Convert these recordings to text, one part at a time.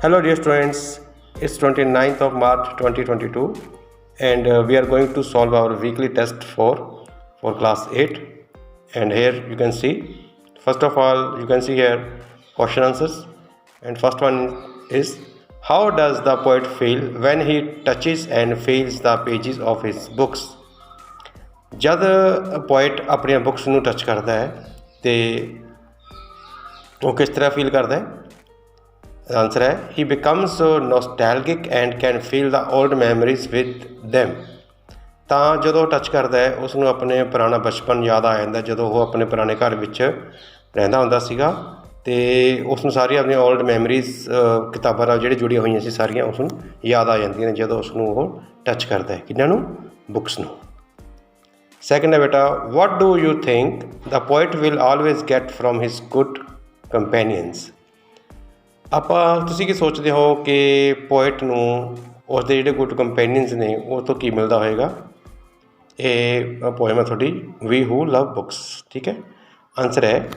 Hello dear students, it's 29th of March 2022 and we are going to solve our weekly test for class 8, and here you can see, first of all you can see here question answers, and first one is, how does the poet feel when he touches and feels the pages of his books? जब poet अपनी books ਨੂੰ touch करता है तो वो किस तरह feel करता है? आंसर है, he becomes nostalgic and can feel the old memories with them. तो जो टच करता है उसनों अपने पुराना बचपन याद आ जाता जो वो अपने पुराने घर में रहिंदा हुंदा सीगा, ते उसनों सारी अपनी ओल्ड मैमरीज किताबां नाल जिहड़ी जुड़ियां होईयां सी सारियां उसनों याद आ जांदियां ने जदों उसनों वो टच करता है, किन्हां नूं? बुक्स नूं। सैकेंड है बेटा, what do you think the poet will always get from his good companions? ਆਪਾਂ ਤੁਸੀਂ ਕੀ ਸੋਚਦੇ ਹੋ ਕਿ ਪੋਇਟ ਨੂੰ ਉਸਦੇ ਜਿਹੜੇ ਗੁੱਡ ਕੰਪੈਨੀਅਨਸ ਨੇ ਉਹ ਤੋਂ ਕੀ ਮਿਲਦਾ ਹੋਏਗਾ? ਇਹ ਪੋਇਮ ਹੈ ਤੁਹਾਡੀ ਵੀ ਹੂ ਲਵ ਬੁੱਕਸ, ਠੀਕ ਹੈ। ਆਨਸਰ ਹੈ,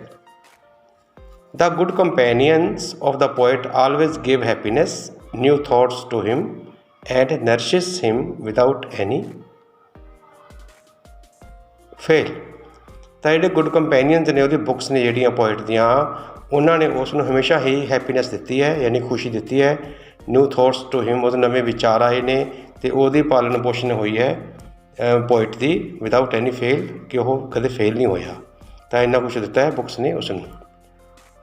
the good companions of the poet always give happiness, new thoughts to him and nourishes him without any fail. ਤਾਂ ਜਿਹੜੇ ਗੁੱਡ ਕੰਪੈਨੀਅਨਸ ਨੇ ਉਹਦੀ ਬੁੱਕਸ ਨੇ ਜਿਹੜੀਆਂ ਪੋਇਟ ਦੀਆਂ, उन्होंने उसनों हमेशा ही हैप्पीनैस दी है, यानी खुशी दी है। न्यू थॉट्स टू हिम, वो नवे विचार आए ने तो वो पालन पोषण हुई है पोइट की विदाउट एनी फेल, कि वह कदे फेल नहीं होया। तो इन्ना कुछ दिता है बुक्स ने उसनों।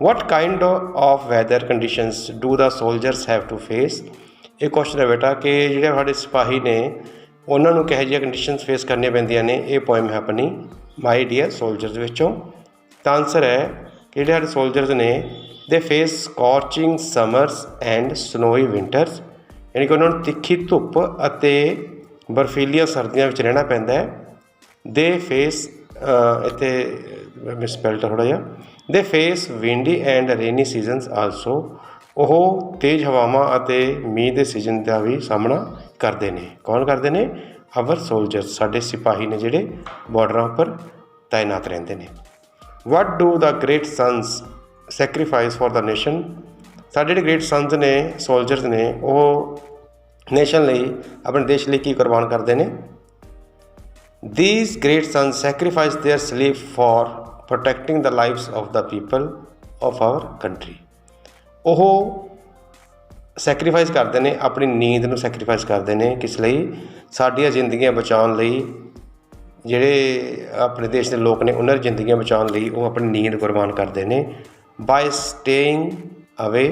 What kind of weather conditions do the soldiers have to face? ये क्वेश्चन है बेटा कि जो साढ़े सिपाही ने उन्होंने किहो जिहियां कंडीशनस फेस करनी पैंदियां ने। ये पोएम है अपनी माई डियर सोल्जर्स विचों। तो आंसर है कि ਜਿਹੜੇ ਸਾਡੇ ਸੋਲਜਰਸ ਨੇ ਦੇ ਫੇਸ ਸਕੋਰਚਿੰਗ ਸਮਰਸ ਐਂਡ ਸਨੋਈ ਵਿੰਟਰਸ, ਯਾਨੀ ਕਿ ਉਹਨਾਂ ਨੂੰ ਤਿੱਖੀ ਧੁੱਪ ਅਤੇ ਬਰਫੀਲੀਆਂ ਸਰਦੀਆਂ ਵਿੱਚ ਰਹਿਣਾ ਪੈਂਦਾ ਹੈ। ਦੇ ਫੇਸ ਇੱਥੇ ਮਿਸਪੈਲਡ ਥੋੜ੍ਹਾ ਜਿਹਾ, ਦੇ face ਵਿੰਡੀ and rainy seasons also. ਉਹ ਤੇਜ਼ ਹਵਾਵਾਂ ਅਤੇ ਮੀਂਹ ਦੇ ਸੀਜ਼ਨ ਦਾ ਵੀ ਸਾਹਮਣਾ ਕਰਦੇ ਨੇ। ਕੌਣ ਕਰਦੇ ਨੇ? ਆਵਰ ਸੋਲਜਰਸ, ਸਾਡੇ ਸਿਪਾਹੀ ਨੇ ਜਿਹੜੇ ਬਾਰਡਰਾਂ ਉੱਪਰ ਤਾਇਨਾਤ ਰਹਿੰਦੇ ਨੇ। What do the great sons sacrifice for the nation? ਸਾਡੇ ਜਿਹੜੇ ਗ੍ਰੇਟ ਸਨਸ ਨੇ, ਸੋਲਜਰਸ ਨੇ, ਉਹ ਨੇਸ਼ਨ ਲਈ, ਆਪਣੇ ਦੇਸ਼ ਲਈ ਕੀ ਕੁਰਬਾਨ ਕਰਦੇ ਨੇ? These great sons sacrifice there sleep for protecting the lives of the people of hour country. ਉਹ ਸੈਕਰੀਫਾਈਸ ਕਰਦੇ ਨੇ, ਆਪਣੀ ਨੀਂਦ ਨੂੰ ਸੈਕਰੀਫਾਈਸ ਕਰਦੇ ਨੇ, ਕਿਸ ਲਈ? ਸਾਡੀਆਂ ਜ਼ਿੰਦਗੀਆਂ ਬਚਾਉਣ ਲਈ। ਜਿਹੜੇ ਆਪਣੇ ਦੇਸ਼ ਦੇ ਲੋਕ ਨੇ ਉਹਨਾਂ ਦੀ ਜ਼ਿੰਦਗੀਆਂ ਬਚਾਉਣ ਲਈ ਉਹ ਆਪਣੀ ਨੀਂਦ ਕੁਰਬਾਨ ਕਰਦੇ ਨੇ। ਬਾਏ ਸਟੇਇੰਗ ਅਵੇ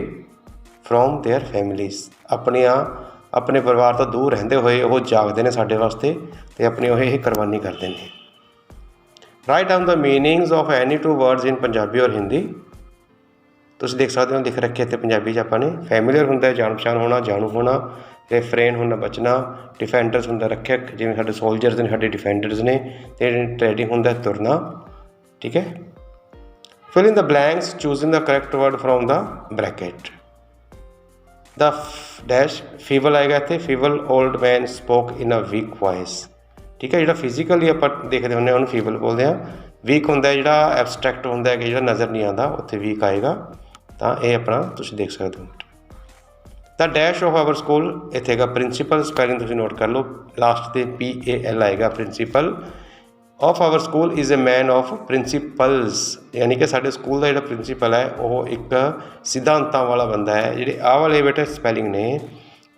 ਫਰੋਮ ਦੇਅਰ ਫੈਮਿਲੀਜ਼, ਆਪਣੇ ਪਰਿਵਾਰ ਤੋਂ ਦੂਰ ਰਹਿੰਦੇ ਹੋਏ ਉਹ ਜਾਗਦੇ ਨੇ ਸਾਡੇ ਵਾਸਤੇ ਅਤੇ ਆਪਣੀ ਉਹ ਇਹ ਕੁਰਬਾਨੀ ਕਰਦੇ ਨੇ। Write down the meanings of any two words in Punjabi ਔਰ ਹਿੰਦੀ। ਤੁਸੀਂ ਦੇਖ ਸਕਦੇ ਹੋ ਲਿਖ ਰੱਖੇ ਇੱਥੇ ਪੰਜਾਬੀ 'ਚ ਆਪਾਂ ਨੇ। ਫੈਮੀਲੀਅਰ ਹੁੰਦਾ ਜਾਣ ਪਛਾਣ ਹੋਣਾ, ਜਾਣੂ ਹੋਣਾ। ਰੈਫਰੇਨ ਹੁੰਦਾ ਬਚਣਾ। ਡਿਫੈਂਡਰਸ ਹੁੰਦਾ ਰੱਖਿਅਕ, ਜਿਵੇਂ ਸਾਡੇ ਸੋਲਜਰਸ ਨੇ ਸਾਡੇ ਡਿਫੈਂਡਰਸ ਨੇ। ਅਤੇ ਟ੍ਰੇਡਿੰਗ ਹੁੰਦਾ ਤੁਰਨਾ, ਠੀਕ ਹੈ। Fill in the blanks choosing the correct word from the bracket. The dash feeble ਆਏਗਾ ਇੱਥੇ। Feeble old man spoke in a weak voice, ਠੀਕ ਹੈ। ਜਿਹੜਾ ਫਿਜ਼ੀਕਲੀ ਆਪਾਂ ਦੇਖਦੇ ਹੁੰਦੇ ਹਾਂ ਉਹਨੂੰ ਫੀਵਲ ਬੋਲਦੇ ਹਾਂ। ਵੀਕ ਹੁੰਦਾ ਜਿਹੜਾ ਐਬਸਟਰੈਕਟ ਹੁੰਦਾ ਕਿ ਜਿਹੜਾ ਨਜ਼ਰ ਨਹੀਂ ਆਉਂਦਾ, ਉੱਥੇ ਵੀਕ ਆਏਗਾ। ਤਾਂ ਇਹ ਆਪਣਾ ਤੁਸੀਂ ਦੇਖ ਸਕਦੇ ਹੋ। ਦ ਡੈਸ਼ ਆਫ ਆਵਰ ਸਕੂਲ ਇੱਥੇ ਹੈਗਾ ਪ੍ਰਿੰਸੀਪਲ, ਸਪੈਲਿੰਗ ਤੁਸੀਂ ਨੋਟ ਕਰ ਲਓ, ਲਾਸਟ 'ਤੇ PAL ਆਏਗਾ। Principal of our school is a man of principles, ਯਾਨੀ ਕਿ ਸਾਡੇ ਸਕੂਲ ਦਾ ਜਿਹੜਾ ਪ੍ਰਿੰਸੀਪਲ ਹੈ ਉਹ ਇੱਕ ਸਿਧਾਂਤਾਂ ਵਾਲਾ ਬੰਦਾ ਹੈ। ਜਿਹੜੇ ਆਹ ਵਾਲੇ ਬੇਟੇ ਸਪੈਲਿੰਗ ਨੇ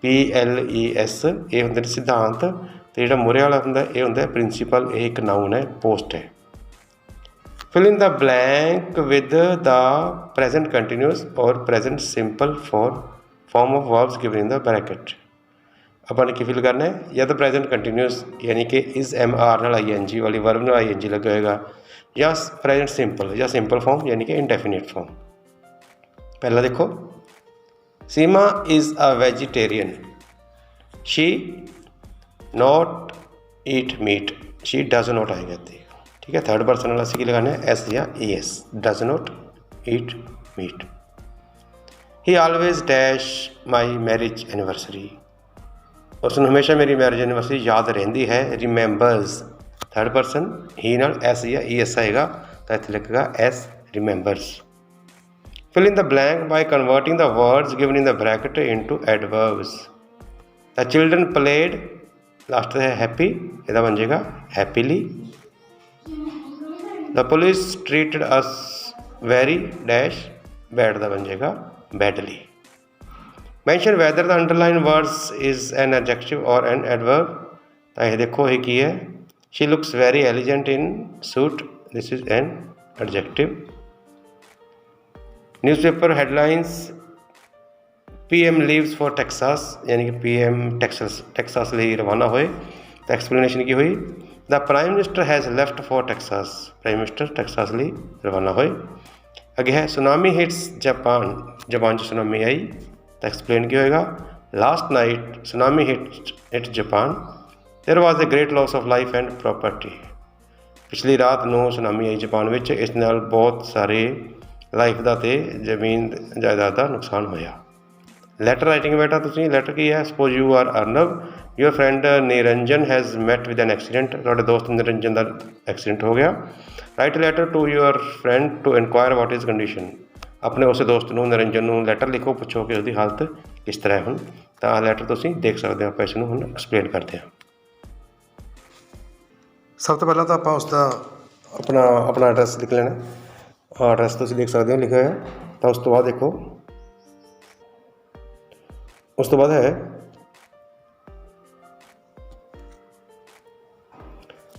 PLES, ਇਹ ਹੁੰਦੇ ਨੇ ਸਿਧਾਂਤ, ਅਤੇ ਜਿਹੜਾ ਮੂਹਰੇ ਵਾਲਾ ਹੁੰਦਾ ਇਹ ਹੁੰਦਾ ਪ੍ਰਿੰਸੀਪਲ। ਇਹ ਇੱਕ ਨਾਊਨ ਹੈ, ਪੋਸਟ ਹੈ। Fill in the blank with the present continuous or present simple form of verbs given in the bracket. अपन ने की फिल करना है? या तो प्रेजेंट कंटिन्यूस यानी कि इज MR नाल ING वाली वर्ब नाल ING लगा होएगा, या प्रेजेंट सिंपल या सिंपल फॉर्म यानी कि इंडेफिनिट फॉर्म। पहला देखो, Seema is a vegetarian, she not eat meat, she does not आएगा इत्थे, ठीक है। थर्ड परसन वाला असीं की लगाना है S या ES, does not eat meat. He always dash my marriage anniversary, उसनों हमेशा मेरी मैरिज एनिवर्सरी याद रहिंदी है। रिमैंबर्स, थर्ड परसन ही नाल S या ES आएगा, तो इत्थे लिखेगा S रिमैंबर्स। fill in the blank by converting the words given in the bracket into adverbs. The children played, last है happy, ਇਹਦਾ बन जाएगा happily. The police treated us very dash, bad ਦਾ बन जाएगा badly. Mention whether the underlined words is an adjective or an adverb. ਤਾਂ ਇਹ ਦੇਖੋ ਇਹ ਕੀ ਹੈ, she looks very elegant in suit, this is an adjective. Newspaper headlines, PM leaves for Texas, यानी कि PM Texas ਲਈ रवाना होए, तो एक्सप्लेनेशन की हुई, the Prime Minister has left for Texas, prime minister Texas ਲਈ रवाना होए. अगे है सुनामी हिट्स जापान, जापान 'ਚ सुनामी आई, तो एक्सप्लेन की होएगा, last night tsunami hit Japan, there was a great loss of life and property. पिछली रात ਨੂੰ सुनामी आई जापान ਵਿੱਚ, ਇਸ ਨਾਲ ਬਹੁਤ ਸਾਰੇ ਲਾਈਫ ਦਾ ਤੇ ਜ਼ਮੀਨ ਜਾਇਦਾਦ ਦਾ ਨੁਕਸਾਨ ਹੋਇਆ. ਲੈਟਰ ਰਾਈਟਿੰਗ ਬੇਟਾ ਤੁਸੀਂ ਲੈਟਰ ਕੀ ਹੈ, suppose you are Arnav, your friend Niranjan has met with an accident, ਤੁਹਾਡੇ ਦੋਸਤ ਨਿਰੰਜਨ ਦਾ ਐਕਸੀਡੈਂਟ ਹੋ ਗਿਆ. Write letter to your friend to inquire what is condition, ਆਪਣੇ ਉਸ ਦੋਸਤ ਨੂੰ ਨਿਰੰਜਨ ਨੂੰ ਲੈਟਰ ਲਿਖੋ, ਪੁੱਛੋ ਕਿ ਉਹਦੀ ਹਾਲਤ ਕਿਸ ਤਰ੍ਹਾਂ ਹੈ ਹੁਣ. ਤਾਂ ਲੈਟਰ ਤੁਸੀਂ ਦੇਖ ਸਕਦੇ ਹੋ, ਆਪਾਂ ਇਸ ਨੂੰ ਹੁਣ ਐਕਸਪਲੇਨ ਕਰਦੇ ਹਾਂ. ਸਭ ਤੋਂ ਪਹਿਲਾਂ ਤਾਂ ਆਪਾਂ ਉਸ ਦਾ ਆਪਣਾ ਐਡਰੈਸ ਲਿਖ ਲੈਣਾ. ਐਡਰੈਸ ਤੁਸੀਂ ਦੇਖ ਸਕਦੇ ਹੋ ਲਿਖਿਆ ਹੋਇਆ. ਤਾਂ ਉਸ ਤੋਂ ਬਾਅਦ ਦੇਖੋ, ਉਸ ਤੋਂ ਬਾਅਦ ਹੈ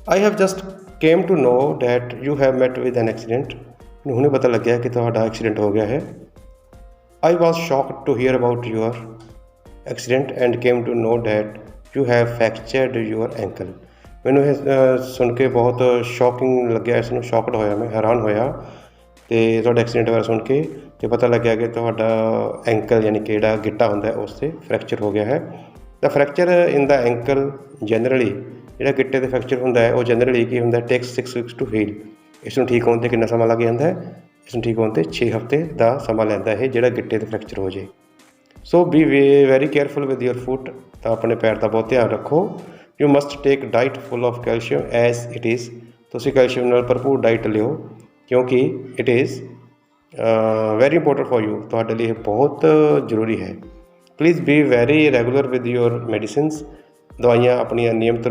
I have just came to know that you have met with an accident. ਮੈਨੂੰ ਹੁਣੇ ਪਤਾ ਲੱਗਿਆ ਕਿ ਤੁਹਾਡਾ ਐਕਸੀਡੈਂਟ ਹੋ ਗਿਆ ਹੈ. I was shocked to hear about your accident and came to know that you have fractured your ankle. ਮੈਨੂੰ ਇਹ ਸੁਣ ਕੇ ਬਹੁਤ ਸ਼ੌਕਿੰਗ ਲੱਗਿਆ, ਇਸ ਨੂੰ ਸ਼ੌਕਡ ਹੋਇਆ, ਮੈਂ ਹੈਰਾਨ ਹੋਇਆ ਅਤੇ ਤੁਹਾਡਾ ਐਕਸੀਡੈਂਟ ਬਾਰੇ ਸੁਣ ਕੇ, ਅਤੇ ਪਤਾ ਲੱਗਿਆ ਕਿ ਤੁਹਾਡਾ ਐਂਕਲ ਯਾਨੀ ਕਿ ਜਿਹੜਾ ਗਿੱਟਾ ਹੁੰਦਾ ਉਸ 'ਤੇ ਫਰੈਕਚਰ ਹੋ ਗਿਆ ਹੈ. ਤਾਂ ਫਰੈਕਚਰ ਇਨ ਦਾ ਐਂਕਲ ਜਨਰਲੀ, ਜਿਹੜਾ ਗਿੱਟੇ 'ਤੇ ਫਰੈਕਚਰ ਹੁੰਦਾ ਹੈ ਉਹ ਜਨਰਲੀ ਕੀ ਹੁੰਦਾ, ਟੇਕਸ 6 weeks to heal. ਇਸ ਨੂੰ ਠੀਕ ਹੋਣ 'ਤੇ ਕਿੰਨਾ ਸਮਾਂ ਲੱਗ ਜਾਂਦਾ ਹੈ, ਇਸ ਨੂੰ ਠੀਕ ਹੋਣ 'ਤੇ 6 ਹਫ਼ਤੇ ਦਾ ਸਮਾਂ ਲੈਂਦਾ ਇਹ ਜਿਹੜਾ ਗਿੱਟੇ 'ਤੇ ਫਰੈਕਚਰ ਹੋ ਜਾਏ. So be very careful with your foot, ਤਾਂ ਆਪਣੇ ਪੈਰ ਦਾ ਬਹੁਤ ਧਿਆਨ ਰੱਖੋ. You must take diet full of calcium as it is, ਤੁਸੀਂ ਕੈਲਸ਼ੀਅਮ ਨਾਲ ਭਰਪੂਰ ਡਾਈਟ ਲਿਓ, ਕਿਉਂਕਿ it is very important for you, ਤੁਹਾਡੇ ਲਈ ਇਹ ਬਹੁਤ ਜ਼ਰੂਰੀ ਹੈ. Please be very regular with your medicines, ਦਵਾਈਆਂ ਆਪਣੀਆਂ ਨਿਯਮਿਤ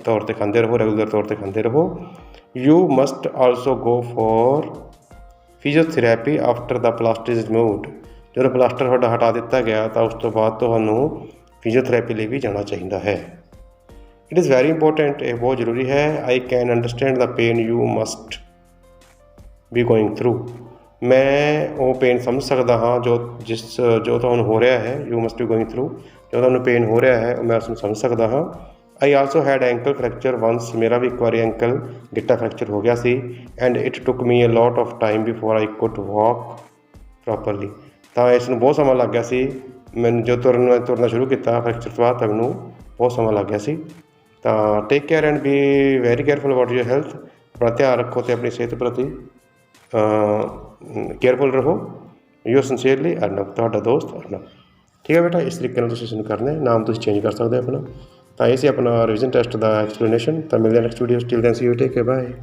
ਤੌਰ 'ਤੇ ਖਾਂਦੇ ਰਹੋ, ਰੈਗੂਲਰ ਤੌਰ 'ਤੇ ਖਾਂਦੇ ਰਹੋ. You must also go for physiotherapy after the plaster is removed, ਜਦੋਂ ਪਲਾਸਟਰ ਤੁਹਾਡਾ ਹਟਾ ਦਿੱਤਾ ਗਿਆ ਤਾਂ ਉਸ ਤੋਂ ਬਾਅਦ ਤੁਹਾਨੂੰ ਫਿਜ਼ੀਓਥੈਰੇਪੀ ਲਈ ਵੀ ਜਾਣਾ ਚਾਹੀਦਾ ਹੈ. ਇਟ ਇਜ਼ ਵੈਰੀ ਇੰਪੋਰਟੈਂਟ, ਇਹ ਬਹੁਤ ਜ਼ਰੂਰੀ ਹੈ. I can understand the pain you must B going through, ਮੈਂ ਉਹ ਪੇਨ ਸਮਝ ਸਕਦਾ ਹਾਂ ਜੋ ਤੁਹਾਨੂੰ ਹੋ ਰਿਹਾ ਹੈ. You must B going through, ਜੋ ਤੁਹਾਨੂੰ ਪੇਨ ਹੋ ਰਿਹਾ ਹੈ ਮੈਂ ਉਸ ਨੂੰ ਸਮਝ ਸਕਦਾ ਹਾਂ. I also had ankle fracture once, ਮੇਰਾ ਵੀ ਇੱਕ ਵਾਰੀ ਐਂਕਲ ਗਿੱਟਾ ਫਰੈਕਚਰ ਹੋ ਗਿਆ ਸੀ. And it took me a lot of time before I could walk properly, ਤਾਂ ਇਸ ਨੂੰ ਬਹੁਤ ਸਮਾਂ ਲੱਗ ਗਿਆ ਸੀ ਮੈਨੂੰ, ਜੋ ਤੁਰਨਾ ਸ਼ੁਰੂ ਕੀਤਾ ਫਰੈਕਚਰ ਤੋਂ ਬਾਅਦ ਤਾਂ ਮੈਨੂੰ ਬਹੁਤ ਸਮਾਂ ਲੱਗ ਗਿਆ ਸੀ. ਤਾਂ take care and B very careful about your health, ਆਪਣਾ ਧਿਆਨ ਰੱਖੋ ਅਤੇ ਆਪਣੀ ਸਿਹਤ ਪ੍ਰਤੀ ਕੇਅਰਫੁਲ ਰਹੋ. ਯੂ ਸਿੰਸੀਅਰਲੀ ਅਰਨਵ, ਤੁਹਾਡਾ ਦੋਸਤ ਅਰਨਵ. ਠੀਕ ਹੈ ਬੇਟਾ, ਇਸ ਤਰੀਕੇ ਨਾਲ ਤੁਸੀਂ ਇਸਨੂੰ ਕਰਨਾ ਹੈ, ਨਾਮ ਤੁਸੀਂ ਚੇਂਜ ਕਰ ਸਕਦੇ ਹੋ ਆਪਣਾ. ਤਾਂ ਇਹ ਸੀ ਆਪਣਾ ਰਿਵੀਜ਼ਨ ਟੈਸਟ ਦਾ ਐਕਸਪਲੇਨੇਸ਼ਨ. ਤਾਂ ਮਿਲਦੇ ਹਾਂ next video, till then see you, take care, bye.